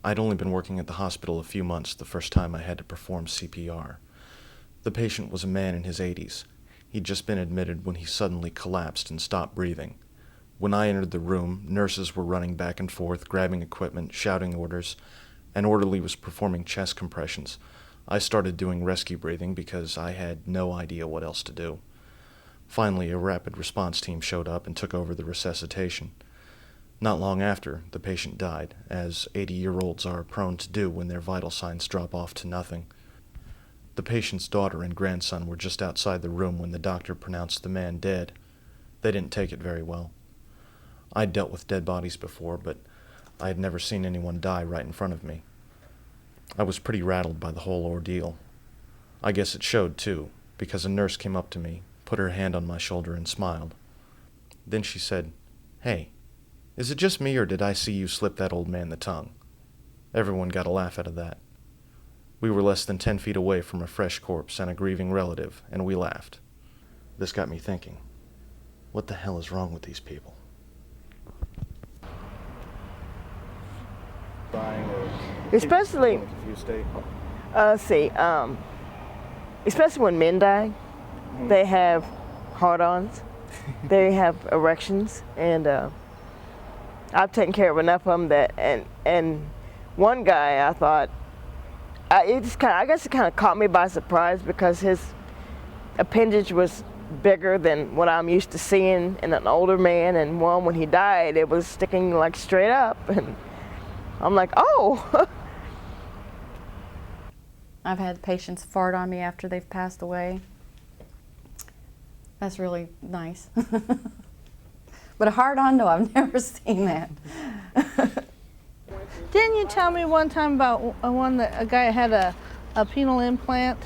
I'd only been working at the hospital a few months the first time I had to perform CPR. The patient was a man in his 80s. He'd just been admitted when he suddenly collapsed and stopped breathing. When I entered the room, nurses were running back and forth, grabbing equipment, shouting orders. An orderly was performing chest compressions. I started doing rescue breathing because I had no idea what else to do. Finally, a rapid response team showed up and took over the resuscitation. Not long after, the patient died, as 80-year-olds are prone to do when their vital signs drop off to nothing. The patient's daughter and grandson were just outside the room when the doctor pronounced the man dead. They didn't take it very well. I'd dealt with dead bodies before, but I had never seen anyone die right in front of me. I was pretty rattled by the whole ordeal. I guess it showed, too, because a nurse came up to me, put her hand on my shoulder, and smiled. Then she said, "Hey, is it just me or did I see you slip that old man the tongue?" Everyone got a laugh out of that. We were less than 10 feet away from a fresh corpse and a grieving relative, and we laughed. This got me thinking, what the hell is wrong with these people? Especially, especially when men die, they have hard-ons, they have erections, and I've taken care of enough of them that, and one guy I thought, I guess it kind of caught me by surprise because his appendage was bigger than what I'm used to seeing in an older man, and one when he died, it was sticking like straight up, and I'm like, oh. I've had patients fart on me after they've passed away. That's really nice. But a hard-on, no, I've never seen that. Didn't you tell me one time about a guy had a penile implant,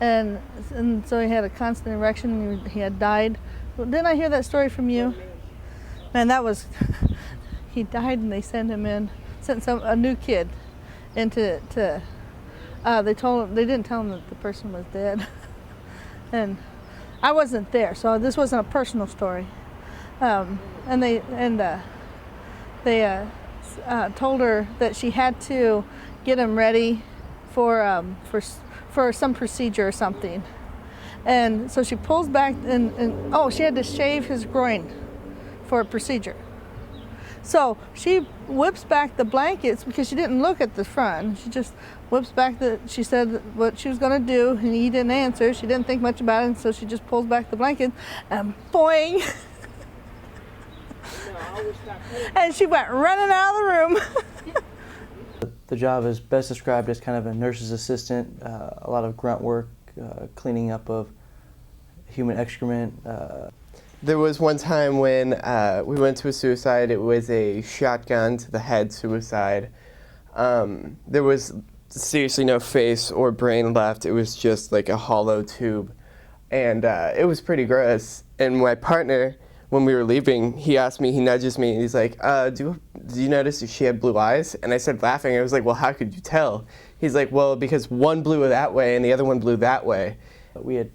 and so he had a constant erection and he had died? Didn't I hear that story from you? Man, that was, he died and they sent a new kid into, they didn't tell him that the person was dead. And I wasn't there, so this wasn't a personal story. And they told her that she had to get him ready for some procedure or something. And so she pulls back and she had to shave his groin for a procedure. So she whips back the blankets because she didn't look at the front. She just whips back she said what she was going to do, and he didn't answer. She didn't think much about it, and so she just pulls back the blanket, and boing! And she went running out of the room. The job is best described as kind of a nurse's assistant, a lot of grunt work, cleaning up of human excrement. There was one time when we went to a suicide. It was a shotgun to the head suicide. There was seriously no face or brain left. It was just like a hollow tube. And it was pretty gross. And my partner, when we were leaving, he nudges me, and he's like, do you notice that she had blue eyes? And I started laughing. I was like, well, how could you tell? He's like, well, because one blew that way and the other one blew that way. We had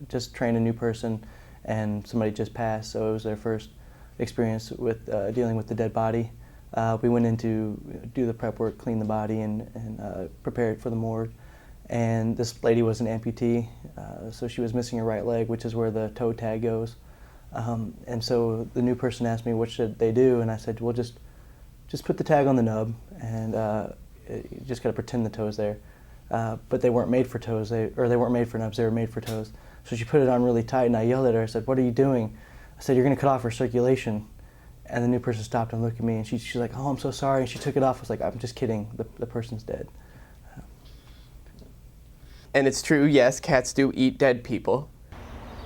just trained a new person, and somebody just passed, so it was their first experience with dealing with the dead body. We went in to do the prep work, clean the body, and prepare it for the morgue. And this lady was an amputee, so she was missing her right leg, which is where the toe tag goes. And so the new person asked me what should they do, and I said, well, just put the tag on the nub, and you just got to pretend the toe's there. But they weren't made for toes, they weren't made for nubs, they were made for toes. So she put it on really tight, and I yelled at her. I said, what are you doing? I said, you're going to cut off her circulation. And the new person stopped and looked at me, and she's like, oh, I'm so sorry. And she took it off. I was like, I'm just kidding. The person's dead. And it's true, yes, cats do eat dead people.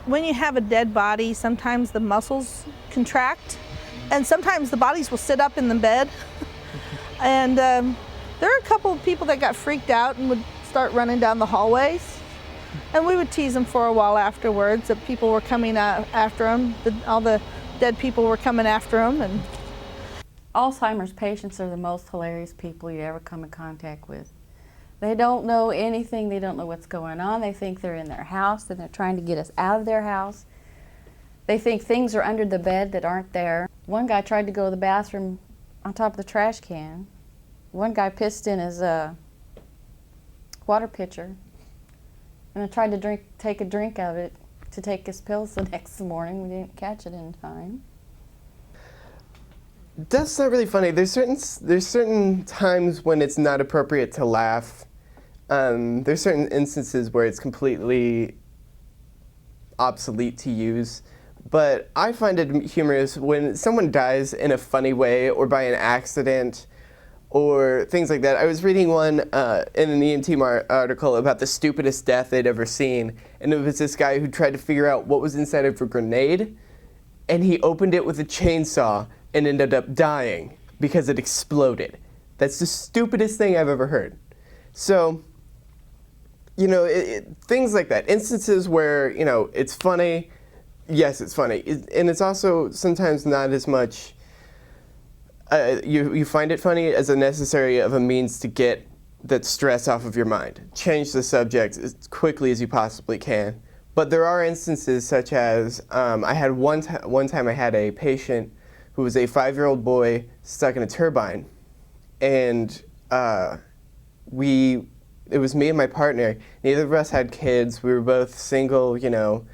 When you have a dead body, sometimes the muscles contract, and sometimes the bodies will sit up in the bed. And there are a couple of people that got freaked out and would start running down the hallways. And we would tease them for a while afterwards that people were coming after them. All the dead people were coming after them. And Alzheimer's patients are the most hilarious people you ever come in contact with. They don't know anything. They don't know what's going on. They think they're in their house and they're trying to get us out of their house. They think things are under the bed that aren't there. One guy tried to go to the bathroom on top of the trash can, one guy pissed in his water pitcher, and I tried to take a drink of it to take his pills the next morning. We didn't catch it in time. That's not really funny. There's certain times when it's not appropriate to laugh. There's certain instances where it's completely obsolete to use. But I find it humorous when someone dies in a funny way or by an accident or things like that. I was reading one in an EMT article about the stupidest death they'd ever seen. And it was this guy who tried to figure out what was inside of a grenade. And he opened it with a chainsaw and ended up dying because it exploded. That's the stupidest thing I've ever heard. So, you know, things like that. Instances where, you know, it's funny. Yes, it's funny. And it's also sometimes not as much, you find it funny as a necessary of a means to get that stress off of your mind. Change the subject as quickly as you possibly can. But there are instances such as, I had one time I had a patient who was a 5-year-old boy stuck in a turbine. And it was me and my partner. Neither of us had kids. We were both single, you know,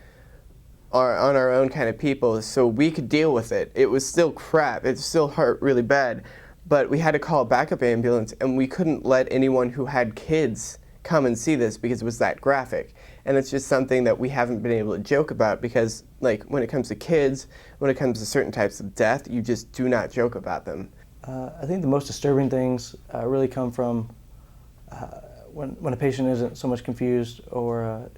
on our own kind of people, so we could deal with it. It was still crap. It still hurt really bad. But we had to call a backup ambulance, and we couldn't let anyone who had kids come and see this because it was that graphic. And it's just something that we haven't been able to joke about because, like, when it comes to kids, when it comes to certain types of death, you just do not joke about them. I think the most disturbing things really come from when a patient isn't so much confused or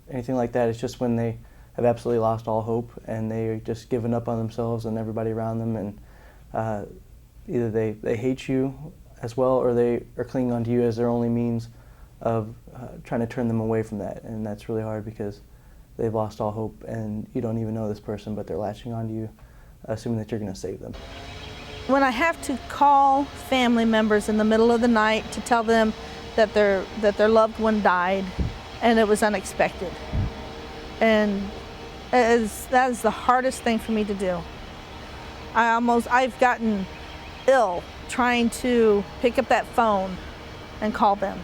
anything like that. It's just when they have absolutely lost all hope and they're just given up on themselves and everybody around them, and either they hate you as well or they are clinging onto you as their only means of trying to turn them away from that. And that's really hard because they've lost all hope and you don't even know this person, but they're latching onto you, assuming that you're going to save them. When I have to call family members in the middle of the night to tell them that their loved one died and it was unexpected, and that is the hardest thing for me to do. I've gotten ill trying to pick up that phone and call them.